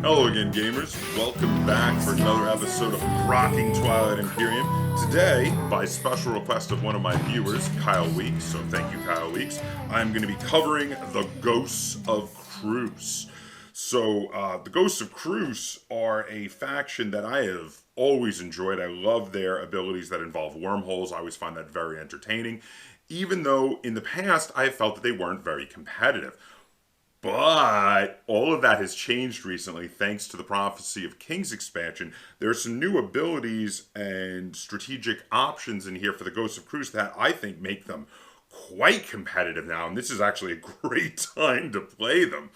Hello again, gamers. Welcome back for another episode of Grokking Twilight Imperium. Today, by special request of one of my viewers, Kyle Weeks, so thank you, Kyle Weeks, I'm going to be covering the Ghosts of Creuss. So, the Ghosts of Creuss are a faction that I have always enjoyed. I love their abilities that involve wormholes. I always find that very entertaining, even though in the past I felt that they weren't very competitive. But all of that has changed recently thanks to the Prophecy of Kings expansion. There are some new abilities and strategic options in here for the Ghosts of Creuss that I think make them quite competitive now, and this is actually a great time to play them.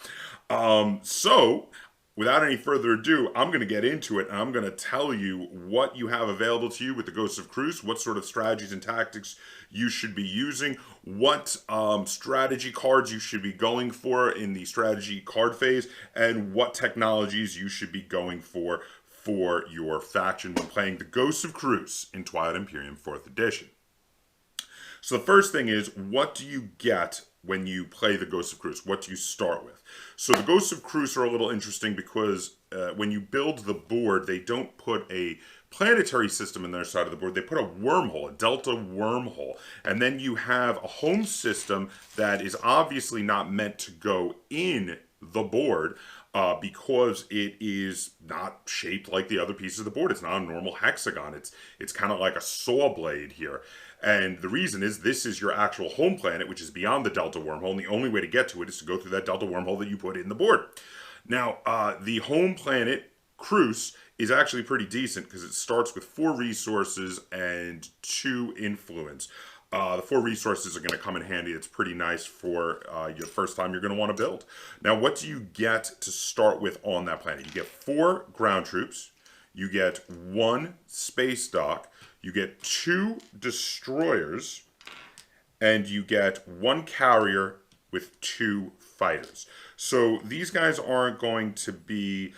So, without any further ado, I'm going to get into it, and I'm going to tell you what you have available to you with the Ghosts of Creuss, what sort of strategies and tactics you should be using, what strategy cards you should be going for in the strategy card phase, and what technologies you should be going for your faction when playing the Ghosts of Creuss in Twilight Imperium 4th Edition. So the first thing is, what do you get when you play the Ghosts of Creuss? What do you start with? So the Ghosts of Creuss are a little interesting because when you build the board, they don't put a planetary system in their side of the board. They put a wormhole, a delta wormhole. And then you have a home system that is obviously not meant to go in the board because it is not shaped like the other pieces of the board. It's not a normal hexagon. It's kind of like a saw blade here. And the reason is this is your actual home planet, which is beyond the Delta wormhole, and the only way to get to it is to go through that Delta wormhole that you put in the board. Now, the home planet, Creuss, is actually pretty decent because it starts with 4 resources and 2 influence. The 4 resources are going to come in handy. It's pretty nice for your first time you're going to want to build. Now, what do you get to start with on that planet? You get 4 ground troops. You get 1 space dock. You get 2 destroyers, and you get 1 carrier with 2 fighters. So these guys aren't going to be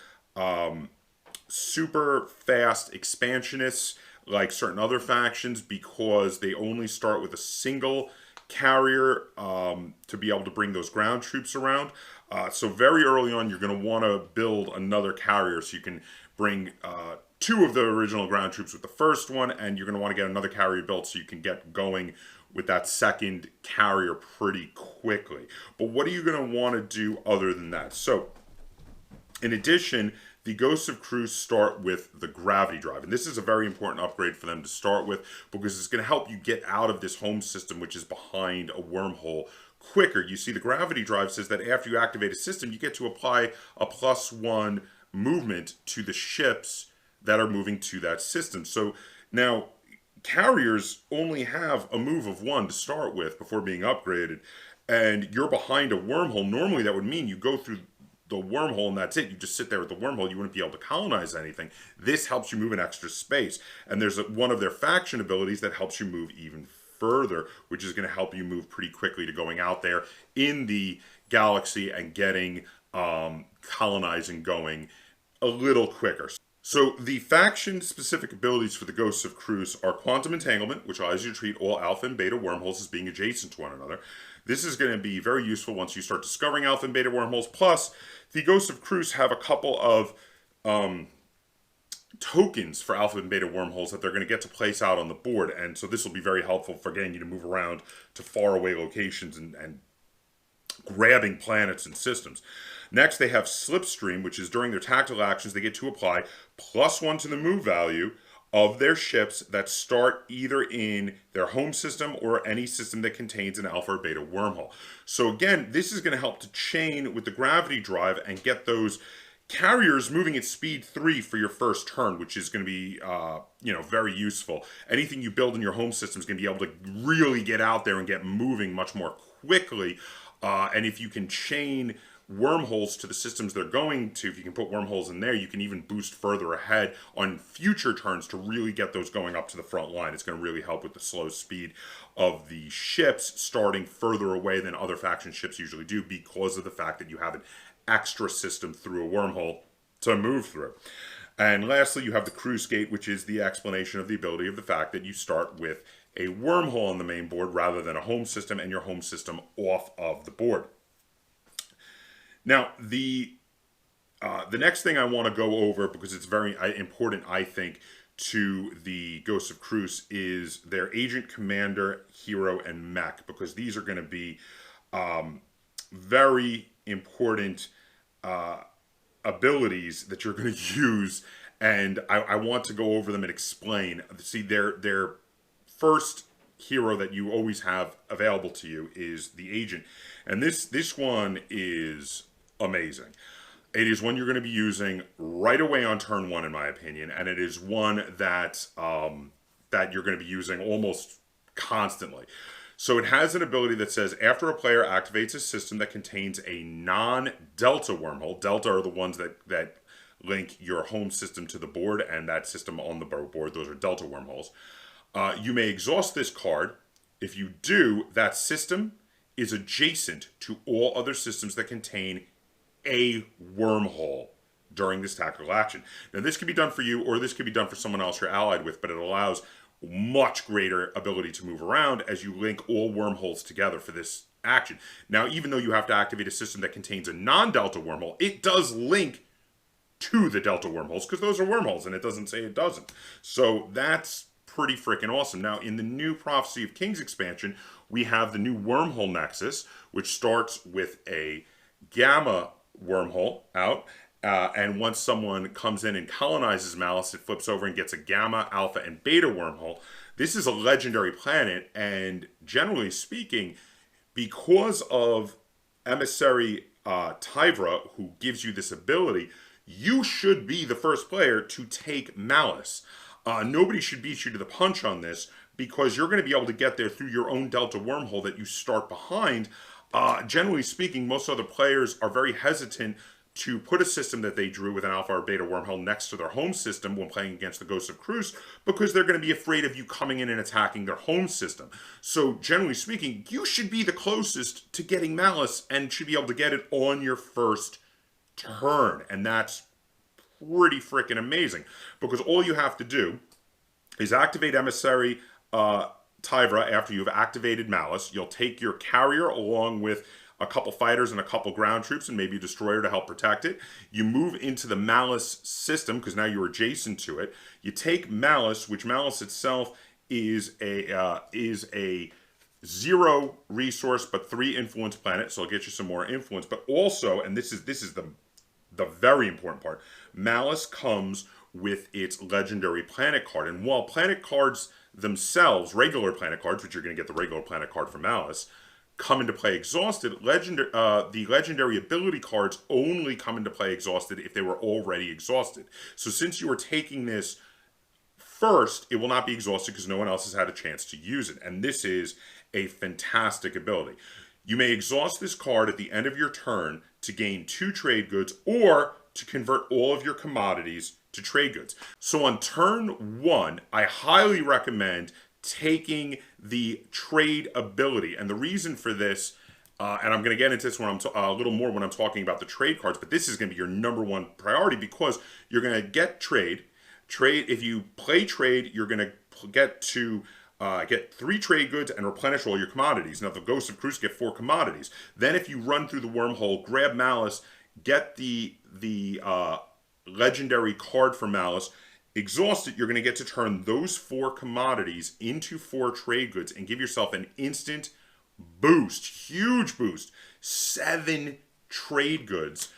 super fast expansionists like certain other factions because they only start with a single carrier to be able to bring those ground troops around. So very early on, you're going to want to build another carrier so you can bring 2 of the original ground troops with the first one, and you're going to want to get another carrier built so you can get going with that second carrier pretty quickly. But what are you going to want to do other than that? So, in addition, the Ghosts of Creuss start with the Gravity Drive. And this is a very important upgrade for them to start with because it's going to help you get out of this home system, which is behind a wormhole, quicker. You see, the Gravity Drive says that after you activate a system, you get to apply a +1 movement to the ships that are moving to that system. So now, carriers only have a move of 1 to start with before being upgraded, and you're behind a wormhole. Normally that would mean you go through the wormhole and that's it. You just sit there at the wormhole. You wouldn't be able to colonize anything. This helps you move an extra space. And there's one of their faction abilities that helps you move even further, which is going to help you move pretty quickly to going out there in the galaxy and getting colonizing going a little quicker. So the faction-specific abilities for the Ghosts of Creuss are Quantum Entanglement, which allows you to treat all alpha and beta wormholes as being adjacent to one another. This is going to be very useful once you start discovering alpha and beta wormholes. Plus, the Ghosts of Creuss have a couple of tokens for alpha and beta wormholes that they're going to get to place out on the board. And so this will be very helpful for getting you to move around to faraway locations and grabbing planets and systems. Next, they have Slipstream, which is during their tactical actions, they get to apply +1 to the move value of their ships that start either in their home system or any system that contains an alpha or beta wormhole. So again, this is going to help to chain with the Gravity Drive and get those carriers moving at speed 3 for your first turn, which is going to be, very useful. Anything you build in your home system is going to be able to really get out there and get moving much more quickly. And if you can chain wormholes to the systems they're going to, if you can put wormholes in there, you can even boost further ahead on future turns to really get those going up to the front line. It's going to really help with the slow speed of the ships starting further away than other faction ships usually do because of the fact that you have an extra system through a wormhole to move through. And lastly, you have the Creuss Gate, which is the explanation of the ability of the fact that you start with a wormhole on the main board rather than a home system and your home system off of the board. Now, the The next thing I want to go over, because it's very important, I think, to the Ghosts of Creuss, is their agent, commander, hero, and mech, because these are going to be very important abilities that you're going to use, and I want to go over them and explain. See, their first hero that you always have available to you is the agent, and this one is amazing. It is one you're going to be using right away on turn one, in my opinion, and it is one that that you're going to be using almost constantly. So it has an ability that says, after a player activates a system that contains a non-Delta wormhole. Delta are the ones that link your home system to the board, and that system on the board, those are Delta wormholes. You may exhaust this card. If you do, that system is adjacent to all other systems that contain a wormhole during this tactical action. Now, this can be done for you, or this could be done for someone else you're allied with, but it allows much greater ability to move around as you link all wormholes together for this action. Now, even though you have to activate a system that contains a non-Delta wormhole, it does link to the Delta wormholes, because those are wormholes, and it doesn't say it doesn't. So that's pretty freaking awesome. Now, in the new Prophecy of Kings expansion, we have the new Wormhole Nexus, which starts with a Gamma wormhole out, and once someone comes in and colonizes Malice, it flips over and gets a Gamma, Alpha, and Beta wormhole. This is a legendary planet, and generally speaking, because of Emissary Tyvra, who gives you this ability, you should be the first player to take Malice. Nobody should beat you to the punch on this, because you're going to be able to get there through your own Delta wormhole that you start behind. Generally speaking, most other players are very hesitant to put a system that they drew with an Alpha or Beta wormhole next to their home system when playing against the Ghosts of Creuss, because they're going to be afraid of you coming in and attacking their home system. So generally speaking, you should be the closest to getting Malice and should be able to get it on your first turn. And that's pretty freaking amazing, because all you have to do is activate Emissary Tyvra after you've activated Malice. You'll take your carrier along with a couple fighters and a couple ground troops and maybe a destroyer to help protect it. You move into the Malice system, because now you're adjacent to it. You take Malice, which Malice itself is a 0 resource but 3 influence planet, so it'll get you some more influence. But also, and this is the very important part, Malice comes with its legendary planet card. And while planet cards themselves, regular planet cards, which you're going to get the regular planet card from Malice, come into play exhausted, the legendary ability cards only come into play exhausted if they were already exhausted. So since you are taking this first, it will not be exhausted because no one else has had a chance to use it. And this is a fantastic ability. You may exhaust this card at the end of your turn to gain 2 trade goods, or to convert all of your commodities to trade goods. So on turn 1, I highly recommend taking the trade ability. And the reason for this, and I'm going to get into this when I'm a little more when I'm talking about the trade cards, but this is going to be your #1 priority, because you're going to get trade. If you play trade, you're going to get 3 trade goods and replenish all your commodities. Now, the Ghosts of Creuss get 4 commodities. Then if you run through the wormhole, grab Malice, get the legendary card for Malice, exhaust it, you're going to get to turn those 4 commodities into 4 trade goods and give yourself an instant boost, huge boost, 7 trade goods.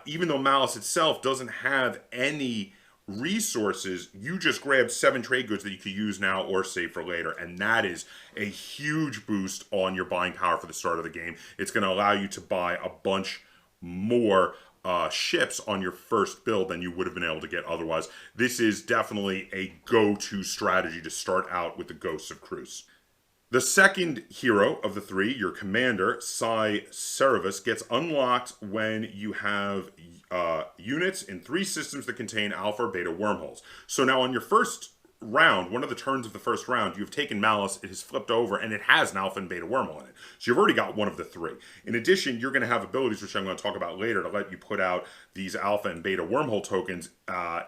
Even though Malice itself doesn't have any resources, you just grab 7 trade goods that you could use now or save for later, and that is a huge boost on your buying power for the start of the game. It's going to allow you to buy a bunch more ships on your first build than you would have been able to get otherwise. This is definitely a go-to strategy to start out with the Ghosts of Creuss. The second hero of the 3, your commander, Psi Cerebus, gets unlocked when you have units in 3 systems that contain Alpha or Beta wormholes. So now on your first round, one of the turns of the first round, you've taken Malice, it has flipped over, and it has an Alpha and Beta wormhole in it. So you've already got one of the 3. In addition, you're going to have abilities, which I'm going to talk about later, to let you put out these Alpha and Beta wormhole tokens.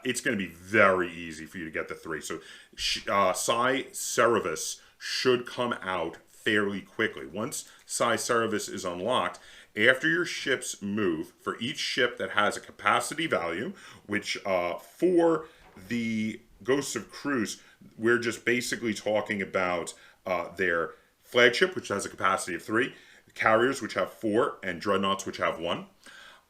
It's going to be very easy for you to get the 3. So Psi Cerebus should come out fairly quickly. Once Psi Cerebus is unlocked, After your ships move, for each ship that has a capacity value, which for the Ghosts of Creuss, we're just basically talking about their flagship, which has a capacity of 3, carriers, which have 4, and dreadnoughts, which have 1.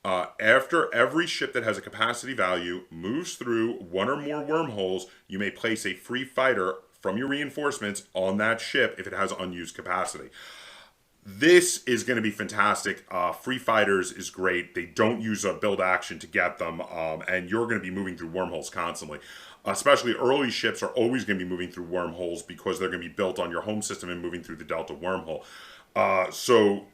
After every ship that has a capacity value moves through one or more wormholes, you may place a free fighter from your reinforcements on that ship if it has unused capacity. This is going to be fantastic. Free fighters is great. They don't use a build action to get them, and you're going to be moving through wormholes constantly. Especially early ships are always going to be moving through wormholes because they're going to be built on your home system and moving through the Delta wormhole. So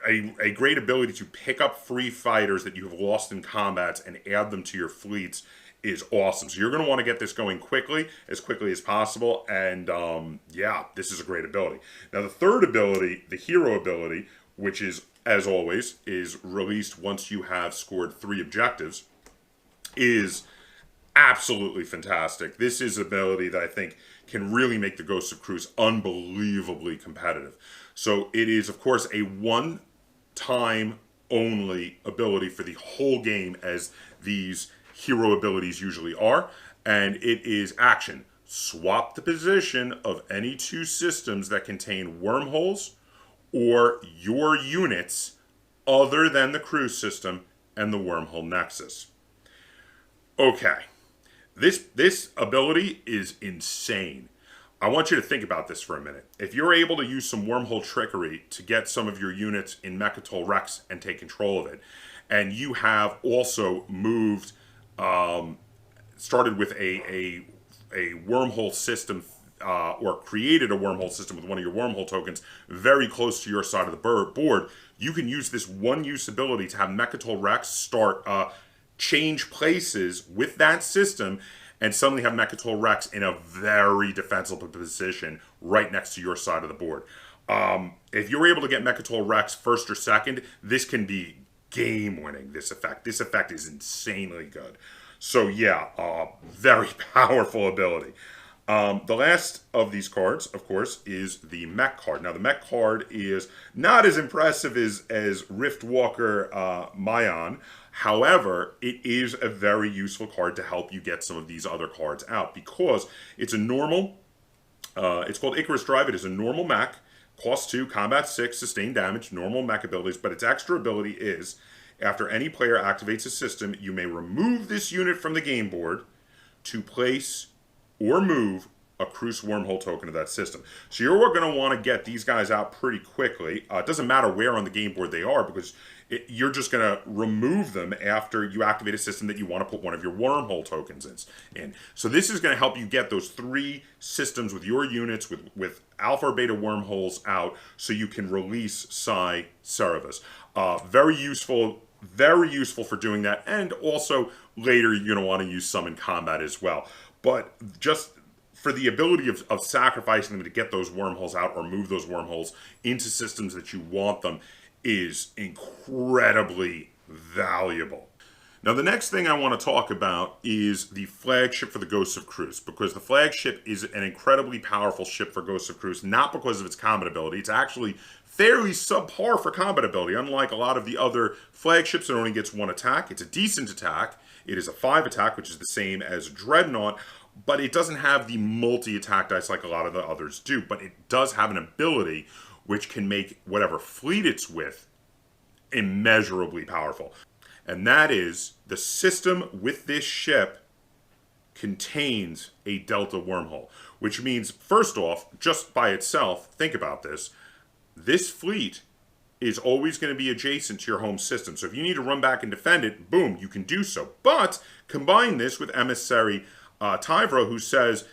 a great ability to pick up free fighters that you have lost in combats and add them to your fleets is awesome. So you're going to want to get this going quickly as possible, and yeah, this is a great ability. Now the third ability, the hero ability, which is, as always, is released once you have scored 3 objectives, is absolutely fantastic. This is an ability that I think can really make the Ghosts of Creuss unbelievably competitive. So it is, of course, a one-time only ability for the whole game, as these hero abilities usually are, and it is action. Swap the position of any 2 systems that contain wormholes or your units other than the Creuss system and the wormhole nexus. Okay, this ability is insane. I want you to think about this for a minute. If you're able to use some wormhole trickery to get some of your units in Mechatol Rex and take control of it, and you have also moved, started with a wormhole system, or created a wormhole system with one of your wormhole tokens very close to your side of the board, you can use this one-use ability to have Mechatol Rex start change places with that system, and suddenly have Mechatol Rex in a very defensible position right next to your side of the board. If you're able to get Mechatol Rex first or second, this can be game-winning, this effect. This effect is insanely good. So yeah, very powerful ability. The last of these cards, of course, is the mech card. Now, the mech card is not as impressive as Riftwalker Mayan. However, it is a very useful card to help you get some of these other cards out, because it's a normal, it's called Icarus Drive. It is a normal mech, cost 2, combat 6, sustained damage, normal mech abilities, but its extra ability is, after any player activates a system, you may remove this unit from the game board to place or move a Creuss wormhole token of that system. So you're going to want to get these guys out pretty quickly. It doesn't matter where on the game board they are, because you're just going to remove them after you activate a system that you want to put one of your wormhole tokens in. So this is going to help you get those 3 systems with your units with alpha or beta wormholes out, so you can release Psi Cerebus. Very useful for doing that, and also later you're going to want to use some in combat as well. But just for the ability of sacrificing them to get those wormholes out or move those wormholes into systems that you want them is incredibly valuable. Now, the next thing I want to talk about is the flagship for the Ghosts of Creuss, because the flagship is an incredibly powerful ship for Ghosts of Creuss, not because of its combat ability. It's actually fairly subpar for combat ability. Unlike a lot of the other flagships, it only gets 1 attack. It's a decent attack. It is a 5 attack, which is the same as Dreadnought, but it doesn't have the multi-attack dice like a lot of the others do. But it does have an ability which can make whatever fleet it's with immeasurably powerful. And that is, the system with this ship contains a Delta wormhole. Which means, first off, just by itself, think about this, this fleet is always going to be adjacent to your home system. So if you need to run back and defend it, boom, you can do so. But combine this with Emissary Tyvra, who says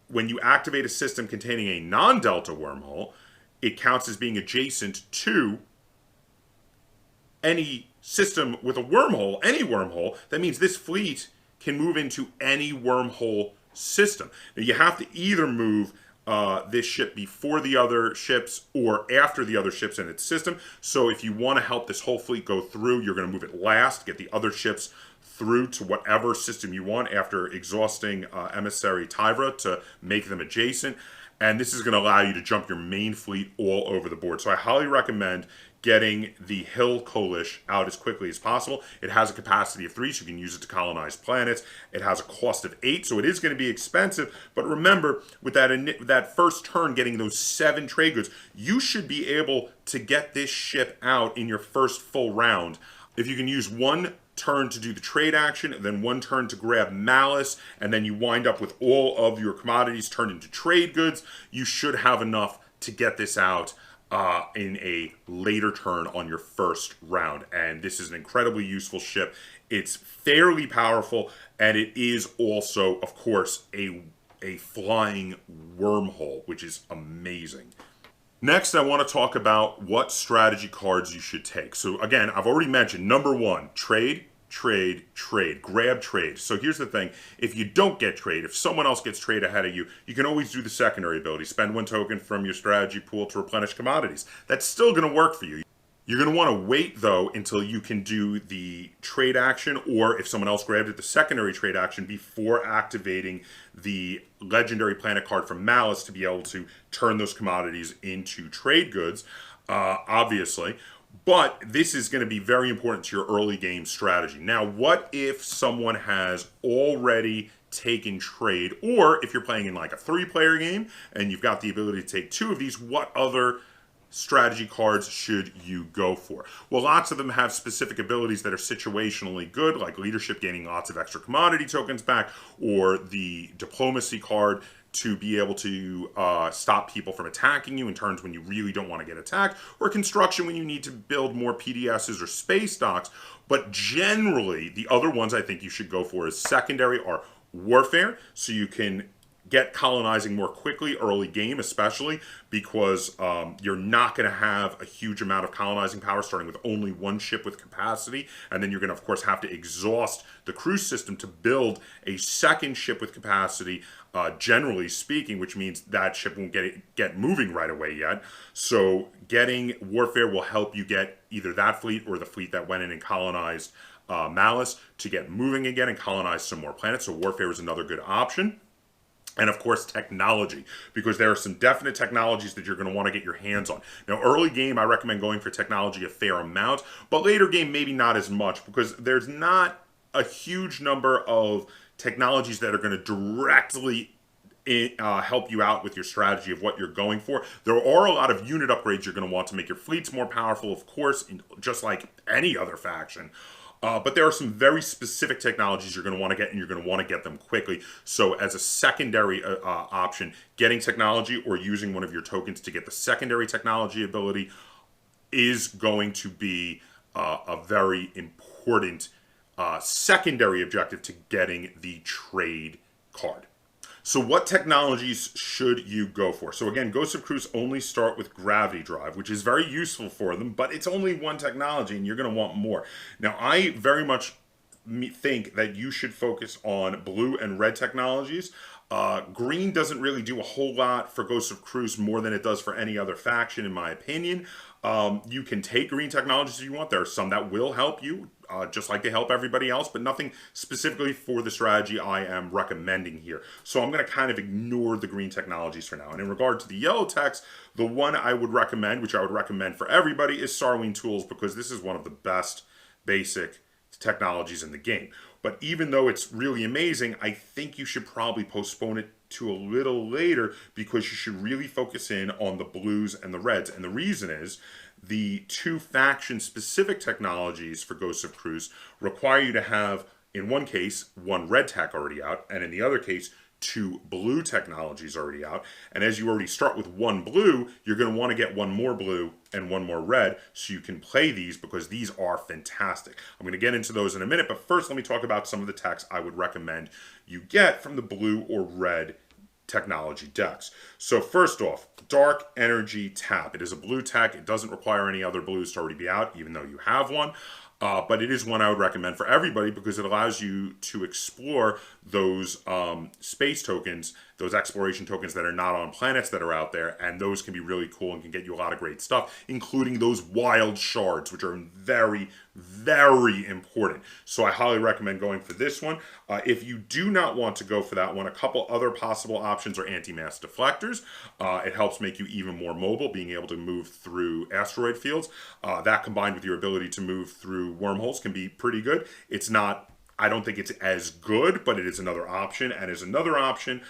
when you activate a system containing a non-Delta wormhole, it counts as being adjacent to any system with a wormhole, any wormhole. That means this fleet can move into any wormhole system. Now, you have to either move this ship before the other ships or after the other ships in its system. So if you want to help this whole fleet go through, you're going to move it last, get the other ships through to whatever system you want after exhausting Emissary Tyvra to make them adjacent. And this is going to allow you to jump your main fleet all over the board. So I highly recommend getting the Hill Coalition out as quickly as possible. It has a capacity of 3, so you can use it to colonize planets. It has a cost of 8, so it is going to be expensive. But remember, with that first turn, getting those 7 trade goods, you should be able to get this ship out in your first full round. If you can use 1 turn to do the trade action, and then 1 turn to grab Malice, and then you wind up with all of your commodities turned into trade goods, you should have enough to get this out in a later turn on your first round. And this is an incredibly useful ship. It's fairly powerful, and it is also, of course, a flying wormhole, which is amazing. Next, I want to talk about what strategy cards you should take. So again, I've already mentioned, number 1, trade, trade, trade. Grab trade. So here's the thing. If you don't get trade, if someone else gets trade ahead of you, you can always do the secondary ability. Spend 1 token from your strategy pool to replenish commodities. That's still going to work for you. You're going to want to wait, though, until you can do the trade action, or if someone else grabbed it, the secondary trade action, before activating the legendary planet card from Malice to be able to turn those commodities into trade goods, obviously. But this is going to be very important to your early game strategy. Now, what if someone has already taken trade, or if you're playing in like a 3-player game and you've got the ability to take 2 of these, what other strategy cards should you go for? Well, lots of them have specific abilities that are situationally good, like leadership, gaining lots of extra commodity tokens back, or the diplomacy card to be able to stop people from attacking you in turns when you really don't want to get attacked, or construction when you need to build more PDSs or space docks. But generally, the other ones I think you should go for as secondary are warfare, so you can get colonizing more quickly early game, especially because you're not going to have a huge amount of colonizing power starting with only 1 ship with capacity, and then you're going to, of course, have to exhaust the Creuss system to build a 2nd ship with capacity, generally speaking, which means that ship won't get moving right away yet. So getting warfare will help you get either that fleet or the fleet that went in and colonized Malice to get moving again and colonize some more planets. So warfare is another good option. And of course, technology, because there are some definite technologies that you're going to want to get your hands on. Now, early game, I recommend going for technology a fair amount, but later game, maybe not as much, because there's not a huge number of technologies that are going to directly help you out with your strategy of what you're going for. There are a lot of unit upgrades you're going to want to make your fleets more powerful, of course, just like any other faction. But there are some very specific technologies you're going to want to get, and you're going to want to get them quickly. So as a secondary option, getting technology or using one of your tokens to get the secondary technology ability is going to be a very important secondary objective to getting the trade card. So what technologies should you go for? So again, Ghosts of Creuss only start with Gravity Drive, which is very useful for them, but it's only 1 technology and you're going to want more. Now, I very much think that you should focus on blue and red technologies. Green doesn't really do a whole lot for Ghosts of Creuss more than it does for any other faction, in my opinion. You can take green technologies if you want. There are some that will help you, just like they help everybody else, but nothing specifically for the strategy I am recommending here. So I'm going to kind of ignore the green technologies for now. And in regard to the yellow techs, the one I would recommend, which I would recommend for everybody, is Sarween Tools, because this is one of the best basic technologies in the game. But even though it's really amazing, I think you should probably postpone it to a little later, because you should really focus in on the blues and the reds. And the reason is the 2 faction-specific technologies for Ghosts of Creuss require you to have, in one case, 1 red tech already out, and in the other case, 2 blue technologies already out. And as you already start with 1 blue, you're going to want to get 1 more blue and 1 more red so you can play these, because these are fantastic. I'm going to get into those in a minute, but first let me talk about some of the techs I would recommend you get from the blue or red technology decks. So first off, Dark Energy Tap. It is a blue tech. It doesn't require any other blues to already be out, even though you have one. But it is one I would recommend for everybody, because it allows you to explore those space tokens those exploration tokens that are not on planets that are out there, and those can be really cool and can get you a lot of great stuff, including those wild shards, which are very, very important. So I highly recommend going for this one. If you do not want to go for that one, a couple other possible options are anti-mass deflectors. It helps make you even more mobile, being able to move through asteroid fields. That combined with your ability to move through wormholes can be pretty good. It's not, I don't think it's as good, but it is another option. And as another option,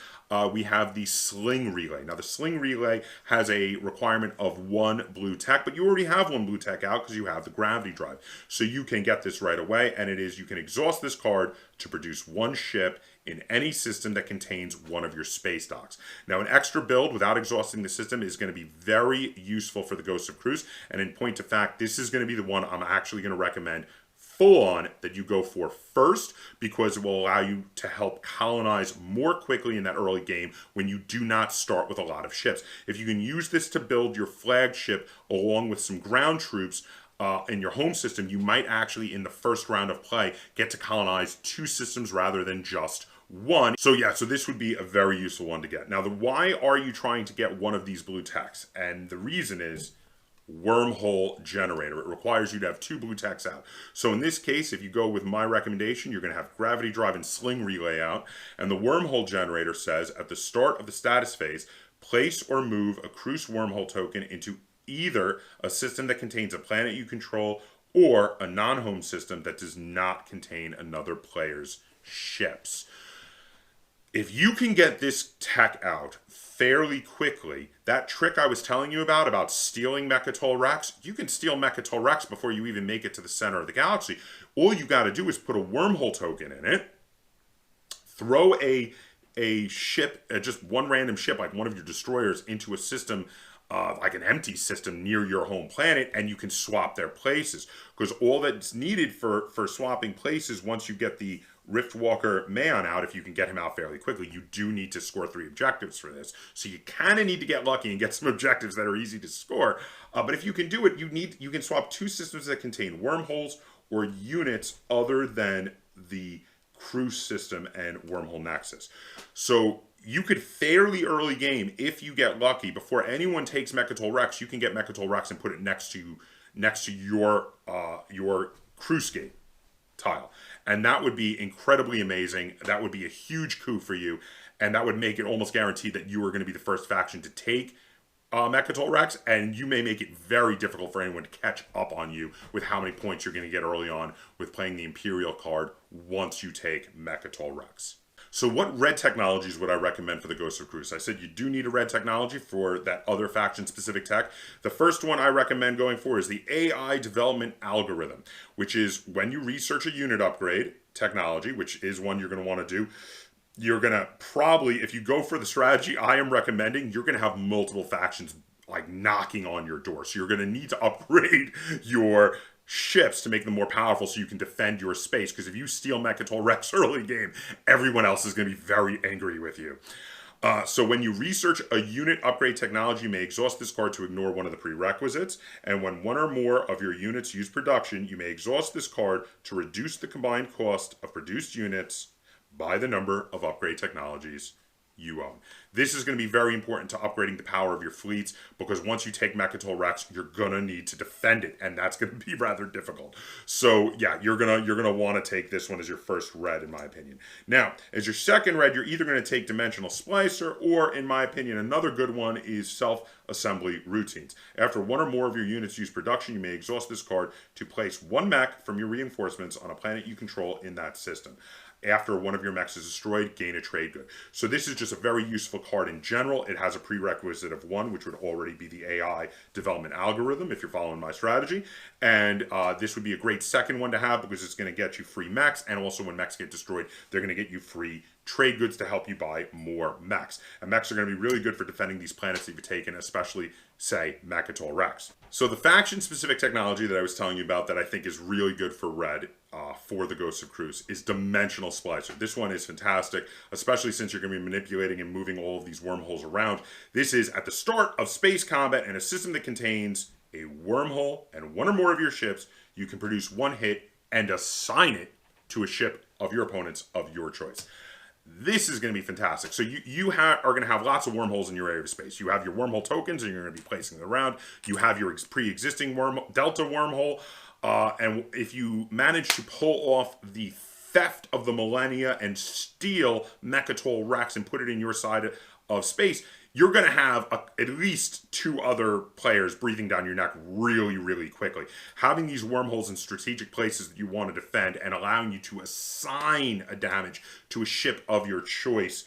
we have the Sling Relay. Now, the Sling Relay has a requirement of 1 blue tech, but you already have 1 blue tech out because you have the Gravity Drive. So you can get this right away, and it is, you can exhaust this card to produce 1 ship in any system that contains one of your space docks. Now, an extra build without exhausting the system is going to be very useful for the Ghost of Creuss, and in point of fact, this is going to be the one I'm actually going to recommend full on that you go for first, because it will allow you to help colonize more quickly in that early game when you do not start with a lot of ships. If you can use this to build your flagship along with some ground troops in your home system, you might actually in the first round of play get to colonize 2 systems rather than just 1. So yeah, so this would be a very useful one to get. Now, why are you trying to get one of these blue techs? And the reason is wormhole generator. It requires you to have 2 blue techs out. So in this case, if you go with my recommendation, you're going to have Gravity Drive and Sling Relay out. And the wormhole generator says at the start of the status phase, place or move a Creuss wormhole token into either a system that contains a planet you control or a non-home system that does not contain another player's ships. If you can get this tech out fairly quickly, that trick I was telling you about stealing Mechatol Rex, you can steal Mechatol Rex before you even make it to the center of the galaxy. All you got to do is put a wormhole token in it, throw a ship, just one random ship, like one of your destroyers, into a system, like an empty system near your home planet, and you can swap their places. Because all that's needed for swapping places, once you get the Riftwalker Maon out, if you can get him out fairly quickly, you do need to score 3 objectives for this. So you kind of need to get lucky and get some objectives that are easy to score. But if you can do it, you can swap 2 systems that contain wormholes or units other than the Creuss system and Wormhole Nexus. So you could fairly early game, if you get lucky, before anyone takes Mechatol Rex, you can get Mechatol Rex and put it next to your Creuss Gate tile. And that would be incredibly amazing. That would be a huge coup for you. And that would make it almost guaranteed that you are going to be the first faction to take Mechatol Rex. And you may make it very difficult for anyone to catch up on you with how many points you're going to get early on with playing the Imperial card once you take Mechatol Rex. So what red technologies would I recommend for the Ghost of Creuss? I said you do need a red technology for that other faction-specific tech. The first one I recommend going for is the AI development algorithm, which is when you research a unit upgrade technology, which is one you're going to want to do, you're going to probably, if you go for the strategy I am recommending, you're going to have multiple factions like knocking on your door. So you're going to need to upgrade your ships to make them more powerful so you can defend your space, because if you steal Mechatol Rex early game, everyone else is going to be very angry with you. So when you research a unit upgrade technology, you may exhaust this card to ignore one of the prerequisites, and when one or more of your units use production, you may exhaust this card to reduce the combined cost of produced units by the number of upgrade technologies you own. This is going to be very important to upgrading the power of your fleets, because once you take Mechatol Rex, you're going to need to defend it, and that's going to be rather difficult. So yeah, you're going to want to take this one as your first red, in my opinion. Now, as your second red, you're either going to take Dimensional Splicer, or in my opinion, another good one is Self-Assembly Routines. After one or more of your units use production, you may exhaust this card to place 1 mech from your reinforcements on a planet you control in that system. After one of your mechs is destroyed, gain a trade good. So this is just a very useful card in general. It has a prerequisite of 1, which would already be the AI development algorithm, if you're following my strategy. And this would be a great second one to have, because it's going to get you free mechs, and also when mechs get destroyed, they're going to get you free trade goods to help you buy more mechs. And mechs are going to be really good for defending these planets that you've taken, especially, say, Mechatol Rex. So the faction-specific technology that I was telling you about that I think is really good for red, for the Ghost of Creuss, is Dimensional Splicer. This one is fantastic, especially since you're going to be manipulating and moving all of these wormholes around. This is at the start of space combat in a system that contains a wormhole and one or more of your ships. You can produce 1 hit and assign it to a ship of your opponent's of your choice. This is going to be fantastic. So you are going to have lots of wormholes in your area of space. You have your wormhole tokens, and you're going to be placing them around. You have your pre-existing Delta wormhole. And if you manage to pull off the theft of the Millennia and steal Mechatol Rex and put it in your side of space, you're going to have at least 2 other players breathing down your neck really, really quickly. Having these wormholes in strategic places that you want to defend and allowing you to assign a damage to a ship of your choice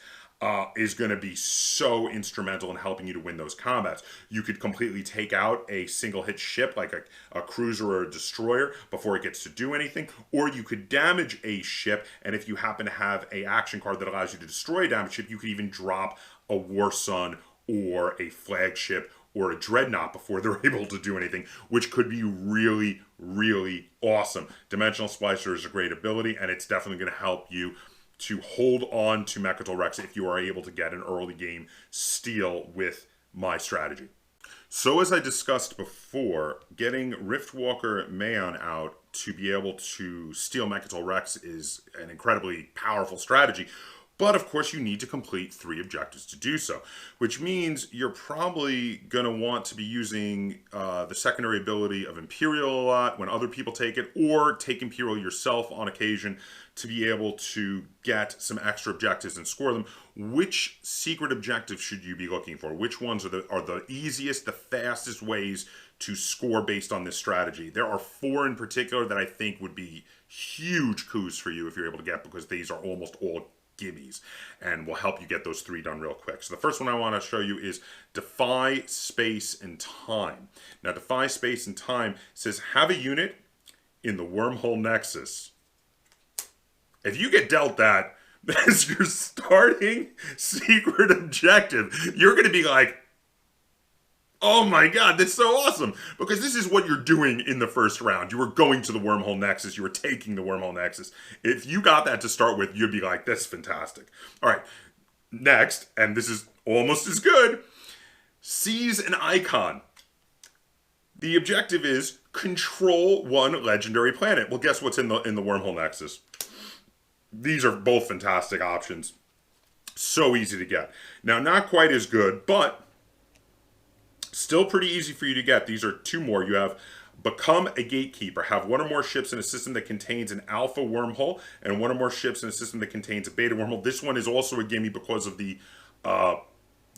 is going to be so instrumental in helping you to win those combats. You could completely take out a single hit ship like a cruiser or a destroyer before it gets to do anything, or you could damage a ship, and if you happen to have a action card that allows you to destroy a damaged ship, you could even drop a War Sun or a Flagship or a Dreadnought before they're able to do anything, which could be really, really awesome. Dimensional Splicer is a great ability, and it's definitely going to help you to hold on to Mechatol Rex if you are able to get an early game steal with my strategy. So as I discussed before, getting Riftwalker Maon out to be able to steal Mechatol Rex is an incredibly powerful strategy. But of course you need to complete 3 objectives to do so, which means you're probably going to want to be using the secondary ability of Imperial a lot when other people take it, or take Imperial yourself on occasion to be able to get some extra objectives and score them. Which secret objectives should you be looking for? Which ones are the easiest, the fastest ways to score based on this strategy? There are 4 in particular that I think would be huge coups for you if you're able to get, because these are almost all gimmies and will help you get those 3 done real quick. So the first one I want to show you is Defy Space and Time. Now Defy Space and Time says have a unit in the Wormhole Nexus. If you get dealt that as your starting secret objective, you're going to be like, oh my god, that's so awesome. Because this is what you're doing in the first round. You were going to the Wormhole Nexus. You were taking the Wormhole Nexus. If you got that to start with, you'd be like, that's fantastic. All right, next, and this is almost as good, seize an icon. The objective is control 1 legendary planet. Well, guess what's in the Wormhole Nexus? These are both fantastic options. So easy to get. Now, not quite as good, but still pretty easy for you to get. These are 2 more. You have become a gatekeeper. Have 1 or more ships in a system that contains an alpha wormhole, and 1 or more ships in a system that contains a beta wormhole. This one is also a gimme because of the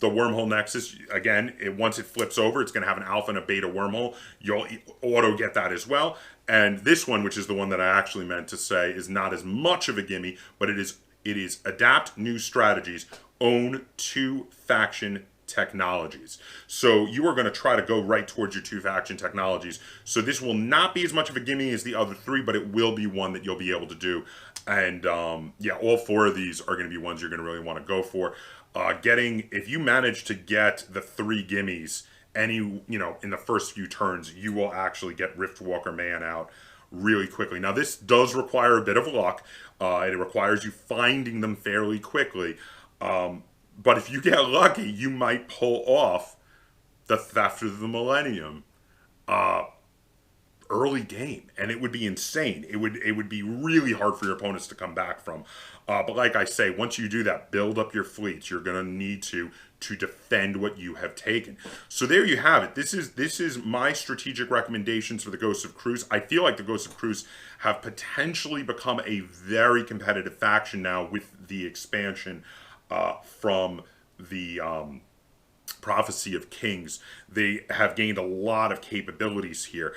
wormhole nexus. Again, once it flips over, it's going to have an alpha and a beta wormhole. You'll auto get that as well. And this one, which is the one that I actually meant to say, is not as much of a gimme, but it is adapt new strategies, own 2 faction technologies. So you are going to try to go right towards your 2 faction technologies. So this will not be as much of a gimme as the other 3, but it will be one that you'll be able to do. And yeah, all 4 of these are going to be ones you're going to really want to go for. If you manage to get the 3 gimmies in the first few turns, you will actually get Riftwalker Man out really quickly. Now this does require a bit of luck. It requires you finding them fairly quickly. But if you get lucky, you might pull off the Theft of the Millennium early game, and it would be insane. It would be really hard for your opponents to come back from. But like I say, once you do that, build up your fleets. You're going to need to defend what you have taken. So there you have it. This is my strategic recommendations for the Ghosts of Creuss. I feel like the Ghosts of Creuss have potentially become a very competitive faction now with the expansion from the Prophecy of Kings. They have gained a lot of capabilities here.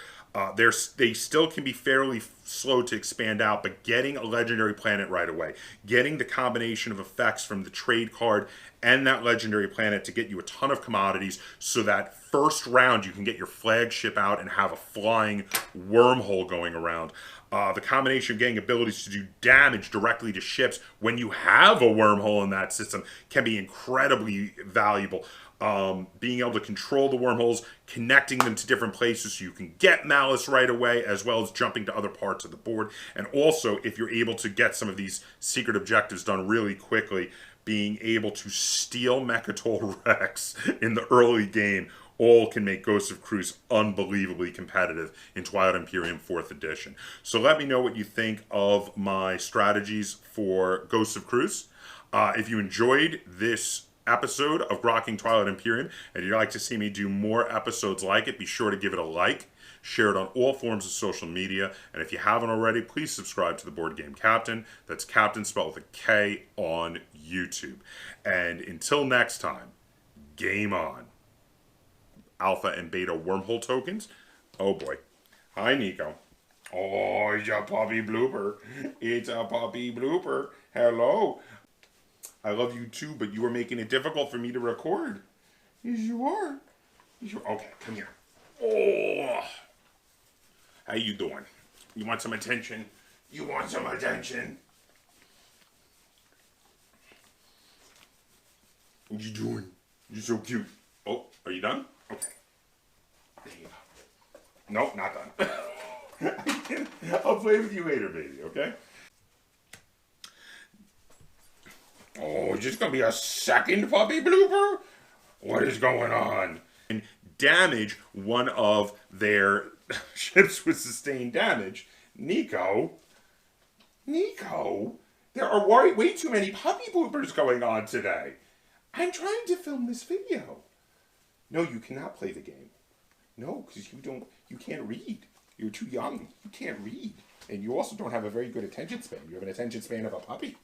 They still can be fairly slow to expand out, but getting a legendary planet right away, getting the combination of effects from the trade card and that legendary planet to get you a ton of commodities, so that first round you can get your flagship out and have a flying wormhole going around. The combination of getting abilities to do damage directly to ships when you have a wormhole in that system can be incredibly valuable. Being able to control the wormholes, connecting them to different places so you can get Malice right away, as well as jumping to other parts of the board. And also, if you're able to get some of these secret objectives done really quickly, being able to steal Mechatol Rex in the early game all can make Ghosts of Creuss unbelievably competitive in Twilight Imperium 4th Edition. So let me know what you think of my strategies for Ghosts of Creuss. If you enjoyed this episode of Grokking Twilight Imperium and you'd like to see me do more episodes like it, be sure to give it a like. Share it on all forms of social media. And if you haven't already, please subscribe to the Board Game Kaptain. That's Kaptain spelled with a K on YouTube. And until next time, game on. Alpha and beta wormhole tokens. Oh boy. Hi, Nico. Oh, it's a puppy blooper. It's a puppy blooper. Hello. I love you too, but you are making it difficult for me to record. Yes, you are. Yes, you are. Okay, come here. Oh. How you doing? You want some attention? You want some attention? What you doing? You're so cute. Oh, are you done? Okay. There you go. Nope, not done. I'll play with you later, baby, okay? Oh, is this going to be a second puppy blooper? What is going on? And damage one of their ships with sustained damage. Nico, there are way too many puppy bloopers going on today. I'm trying to film this video. No, you cannot play the game. No, because you can't read. You're too young. You can't read. And you also don't have a very good attention span. You have an attention span of a puppy.